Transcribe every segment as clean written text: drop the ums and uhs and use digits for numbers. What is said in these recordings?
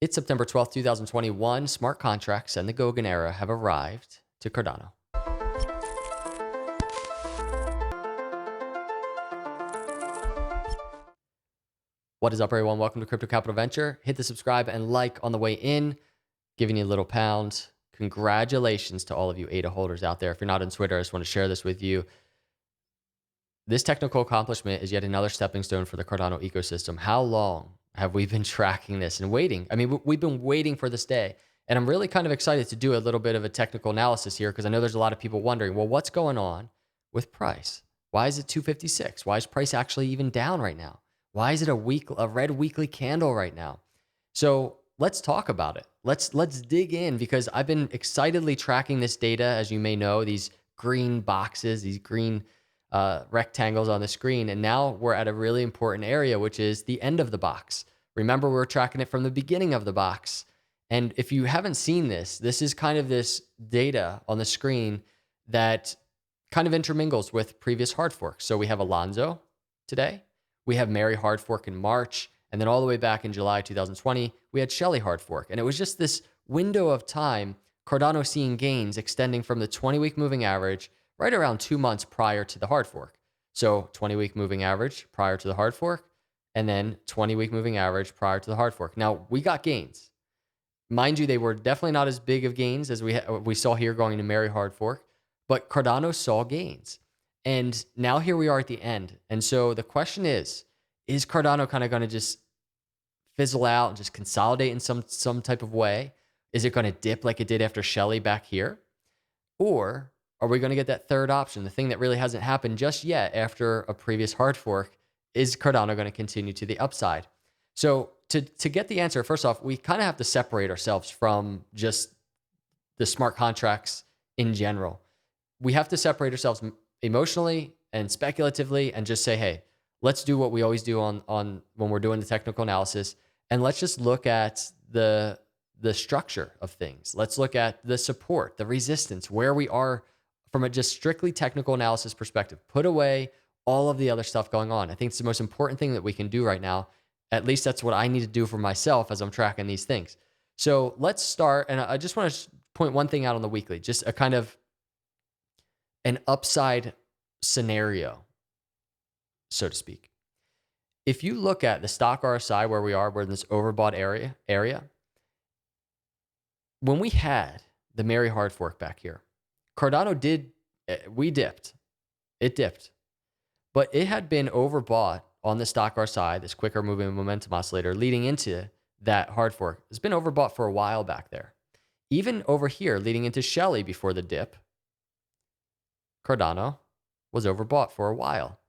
It's September 12th, 2021. Smart contracts and the Goguen era have arrived to Cardano. What is up, everyone? Welcome to Crypto Capital Venture. Hit the subscribe and like on the way in, giving you a little pound. Congratulations to all of you ADA holders out there. If you're not on Twitter, I just want to share this with you. This technical accomplishment is yet another stepping stone for the Cardano ecosystem. How long have we been tracking this and waiting? I mean, we've been waiting for this day. And I'm really kind of excited to do a little bit of a technical analysis here because I know there's a lot of people wondering, well, what's going on with price? Why is it 256? Why is price actually even down right now? Why is it a red weekly candle right now? So let's talk about it. Let's dig in because I've been excitedly tracking this data, as you may know, these green boxes, these green rectangles on the screen. And now we're at a really important area, which is the end of the box. Remember, we're tracking it from the beginning of the box. And if you haven't seen this, this is kind of this data on the screen that kind of intermingles with previous hard forks. So we have Alonzo today. We have Mary hard fork in March. And then all the way back in July 2020, we had Shelly hard fork. And it was just this window of time, Cardano seeing gains extending from the 20-week moving average right around 2 months prior to the hard fork. So 20-week moving average prior to the hard fork, and then 20-week moving average prior to the hard fork. Now, we got gains. Mind you, they were definitely not as big of gains as we saw here going to Mary hard fork, but Cardano saw gains. And now here we are at the end. And so the question is Cardano kind of going to just fizzle out and just consolidate in some type of way? Is it going to dip like it did after Shelly back here? Or are we going to get that third option, the thing that really hasn't happened just yet after a previous hard fork? Is Cardano going to continue to the upside? So to get the answer, first off, we kind of have to separate ourselves from just the smart contracts in general. We have to separate ourselves emotionally and speculatively and just say, hey, let's do what we always do on when we're doing the technical analysis, and let's just look at the structure of things. Let's look at the support, the resistance, where we are from a just strictly technical analysis perspective. Put away all of the other stuff going on. I think it's the most important thing that we can do right now. At least that's what I need to do for myself as I'm tracking these things. So let's start. And I just want to point one thing out on the weekly, just a kind of an upside scenario, so to speak. If you look at the stock RSI where we're in this overbought area, when we had the Mary hard fork back here, Cardano dipped. It dipped. But it had been overbought on the stock RSI, this quicker moving momentum oscillator leading into that hard fork. It's been overbought for a while back there. Even over here, leading into Shelly before the dip, Cardano was overbought for a while.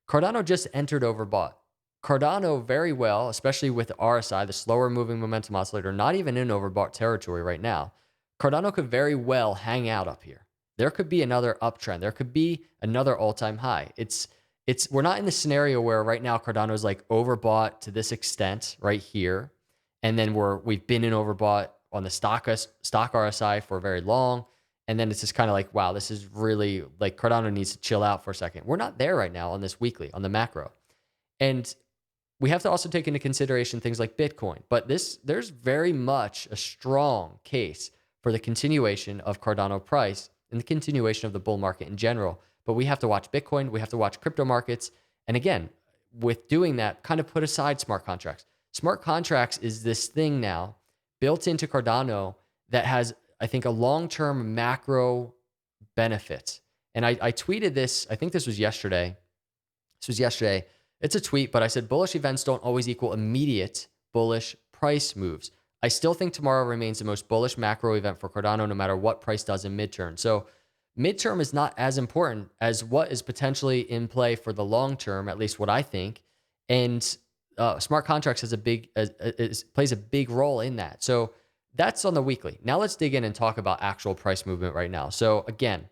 Cardano just entered overbought. Cardano very well, especially with the RSI, the slower moving momentum oscillator, not even in overbought territory right now. Cardano could very well hang out up here. There could be another uptrend. There could be another all-time high. We're not in the scenario where right now Cardano is like overbought to this extent right here, and then we've been in overbought on the stock RSI for very long, and then it's just kind of like, wow, this is really like Cardano needs to chill out for a second. We're not there right now on this weekly, on the macro. And we have to also take into consideration things like Bitcoin. But there's very much a strong case for the continuation of Cardano price and the continuation of the bull market in general. But we have to watch Bitcoin. We have to watch crypto markets. And again, with doing that, kind of put aside smart contracts. Smart contracts is this thing now built into Cardano that has, I think, a long-term macro benefit. And I tweeted this, I think this was yesterday. It's a tweet, but I said bullish events don't always equal immediate bullish price moves. I still think tomorrow remains the most bullish macro event for Cardano, no matter what price does in midterm. So midterm is not as important as what is potentially in play for the long term, at least what I think. And smart contracts plays a big role in that. So that's on the weekly. Now let's dig in and talk about actual price movement right now. So again,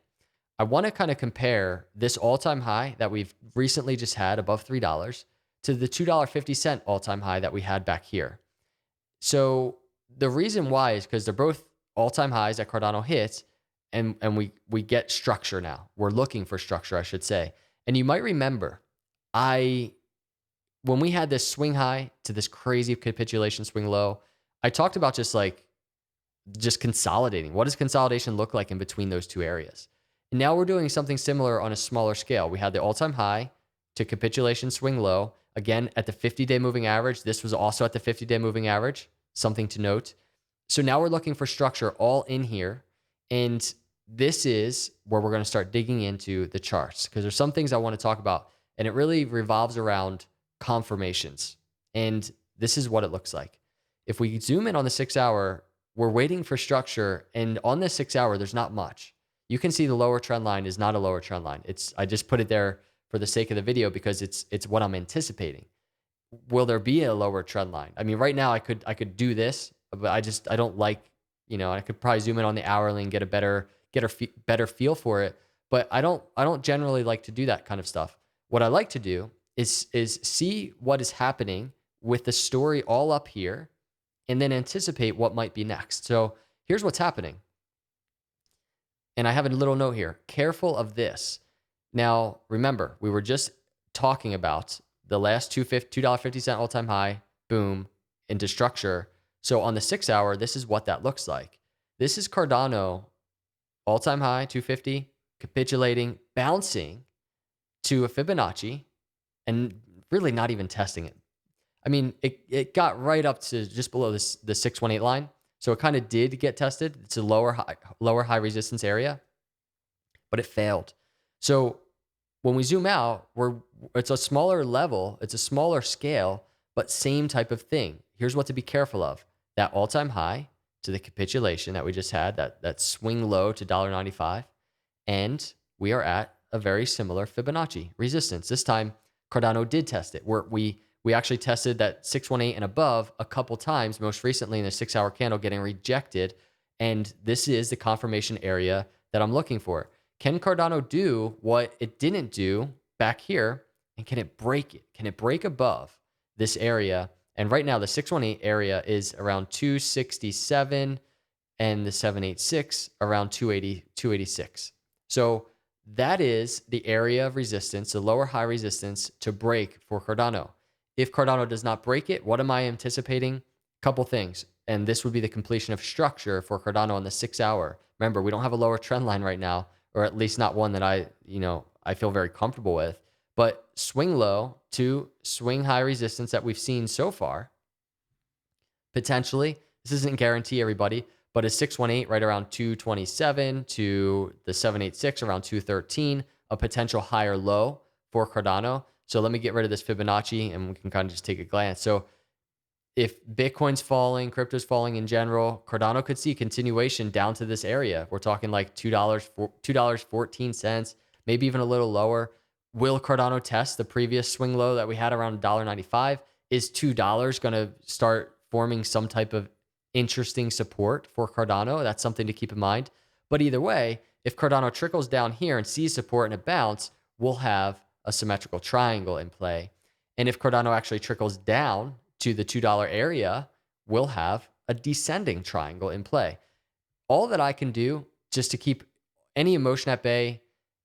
I want to kind of compare this all-time high that we've recently just had above $3 to the $2.50 all-time high that we had back here. So the reason why is because they're both all-time highs that Cardano hits, and we get structure now. We're looking for structure, I should say. And you might remember, when we had this swing high to this crazy capitulation swing low, I talked about just consolidating. What does consolidation look like in between those two areas? And now we're doing something similar on a smaller scale. We had the all-time high to capitulation swing low. Again, at the 50-day moving average. This was also at the 50-day moving average. Something to note. So now we're looking for structure all in here. And this is where we're going to start digging into the charts, because there's some things I want to talk about. And it really revolves around confirmations. And this is what it looks like. If we zoom in on the 6 hour, we're waiting for structure. And on the 6 hour, there's not much. You can see the lower trend line is not a lower trend line. I just put it there for the sake of the video because it's what I'm anticipating. Will there be a lower trend line? I mean, right now I could do this, but I don't like, I could probably zoom in on the hourly and get a better feel for it. But I don't generally like to do that kind of stuff. What I like to do is see what is happening with the story all up here, and then anticipate what might be next. So here's what's happening. And I have a little note here. Careful of this. Now, remember, we were just talking about the last $2.50 all-time high, boom, into structure. So on the 6 hour, this is what that looks like. This is Cardano, all-time high, 250, capitulating, bouncing to a Fibonacci, and really not even testing it. I mean, it got right up to just below the 618 line. So it kind of did get tested. It's a lower high resistance area, but it failed. So when we zoom out, it's a smaller level, it's a smaller scale, but same type of thing. Here's what to be careful of. That all-time high to the capitulation that we just had, that swing low to $1.95, and we are at a very similar Fibonacci resistance. This time, Cardano did test it. We actually tested that 618 and above a couple times, most recently in the 6 hour candle, getting rejected. And this is the confirmation area that I'm looking for. Can Cardano do what it didn't do back here? And can it break it? Can it break above this area? And right now, the 618 area is around 267 and the 786 around 286. So that is the area of resistance, the lower high resistance to break for Cardano. If Cardano does not break it, what am I anticipating? Couple things. And this would be the completion of structure for Cardano on the 6 hour. Remember, we don't have a lower trend line right now, or at least not one that I feel very comfortable with. But swing low to swing high resistance that we've seen so far, potentially, this isn't guarantee everybody, but a 618 right around 227 to the 786 around 213, a potential higher low for Cardano. So let me get rid of this Fibonacci and we can kind of just take a glance. So if Bitcoin's falling, crypto's falling in general, Cardano could see continuation down to this area. We're talking like $2.14, maybe even a little lower. Will Cardano test the previous swing low that we had around $1.95? Is $2 going to start forming some type of interesting support for Cardano? That's something to keep in mind. But either way, if Cardano trickles down here and sees support and a bounce, we'll have a symmetrical triangle in play. And if Cardano actually trickles down to the $2 area, we'll have a descending triangle in play. All that I can do just to keep any emotion at bay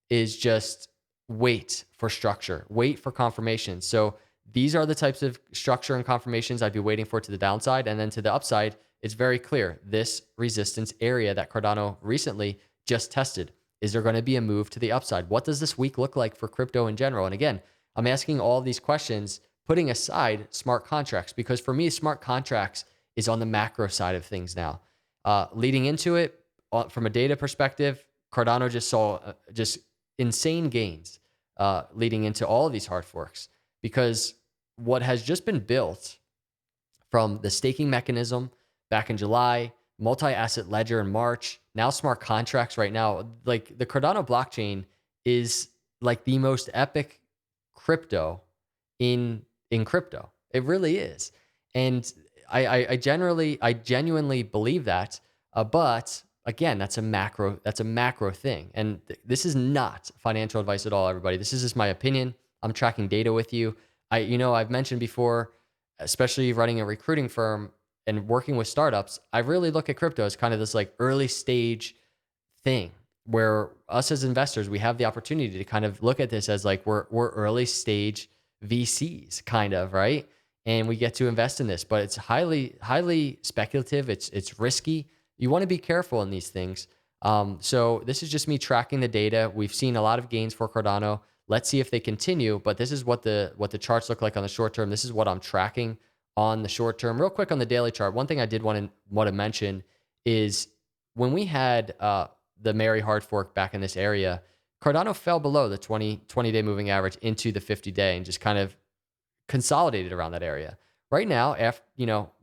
is just wait for structure, wait for confirmation. So these are the types of structure and confirmations I'd be waiting for to the downside. And then to the upside, it's very clear. This resistance area that Cardano recently just tested. Is there going to be a move to the upside? What does this week look like for crypto in general? And again, I'm asking all of these questions, putting aside smart contracts, because for me, smart contracts is on the macro side of things now. Leading into it, from a data perspective, Cardano just saw just insane gains leading into all of these hard forks, because what has just been built from the staking mechanism back in July, multi-asset ledger in March, now smart contracts right now, like the Cardano blockchain is like the most epic crypto in crypto. It really is. And I genuinely believe that. But again, that's a macro thing. And this is not financial advice at all, everybody. This is just my opinion. I'm tracking data with you. I've mentioned before, especially running a recruiting firm and working with startups, I really look at crypto as kind of this like early stage thing where us as investors, we have the opportunity to kind of look at this as like we're early stage VCs kind of, right? and we get to invest in this. But it's highly speculative. It's risky. You want to be careful in these things. So this is just me tracking the data. We've seen a lot of gains for Cardano. Let's see if they continue. But this is what the charts look like on the short term. This is what I'm tracking on the short term. Real quick on the daily chart, one thing I did want to mention is when we had the Mary hard fork back in this area, Cardano fell below the 20-day moving average into the 50-day and just kind of consolidated around that area. Right now, after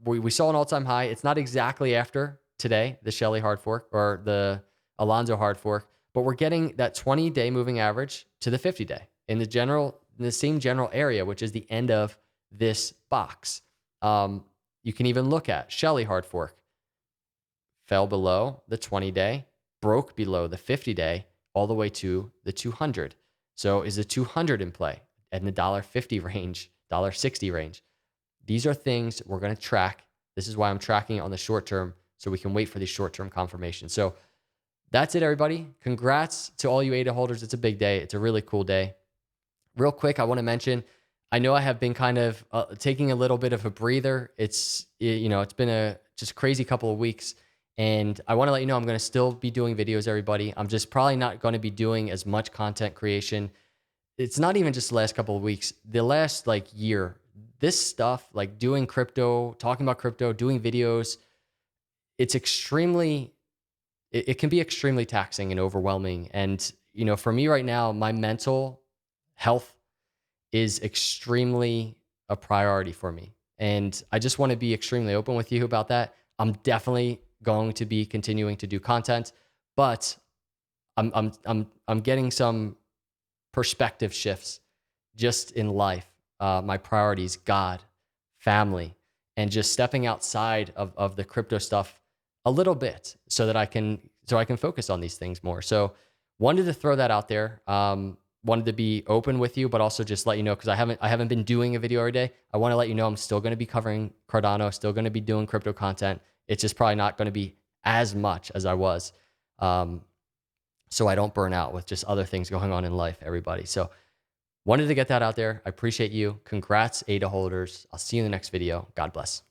we saw an all-time high. It's not exactly after today, the Shelly hard fork or the Alonzo hard fork, but we're getting that 20-day moving average to the 50-day in the same general area, which is the end of this box. You can even look at Shelly hard fork fell below the 20-day, broke below the 50-day, all the way to the 200. So is the 200 in play in the $1.50 range, $1.60 range? These are things we're going to track. This is why I'm tracking it on the short term, so we can wait for these short-term confirmations. So that's it, everybody. Congrats to all you ADA holders. It's a big day. It's a really cool day. Real quick, I want to mention, I know I have been kind of taking a little bit of a breather. It's been a just crazy couple of weeks. And I want to let you know I'm going to still be doing videos, everybody. I'm just probably not going to be doing as much content creation. It's not even just the last couple of weeks. The last year, this stuff, like doing crypto, talking about crypto, doing videos, it can be extremely taxing and overwhelming. And, for me right now, my mental health is extremely a priority for me. And I just want to be extremely open with you about that. I'm definitely going to be continuing to do content, but I'm getting some perspective shifts just in life. My priorities, God, family, and just stepping outside of the crypto stuff a little bit so that I can focus on these things more. So wanted to throw that out there. Wanted to be open with you, but also just let you know, because I haven't been doing a video every day. I want to let you know I'm still going to be covering Cardano, still going to be doing crypto content. It's just probably not going to be as much as I was. So I don't burn out with just other things going on in life, everybody. So wanted to get that out there. I appreciate you. Congrats, ADA holders. I'll see you in the next video. God bless.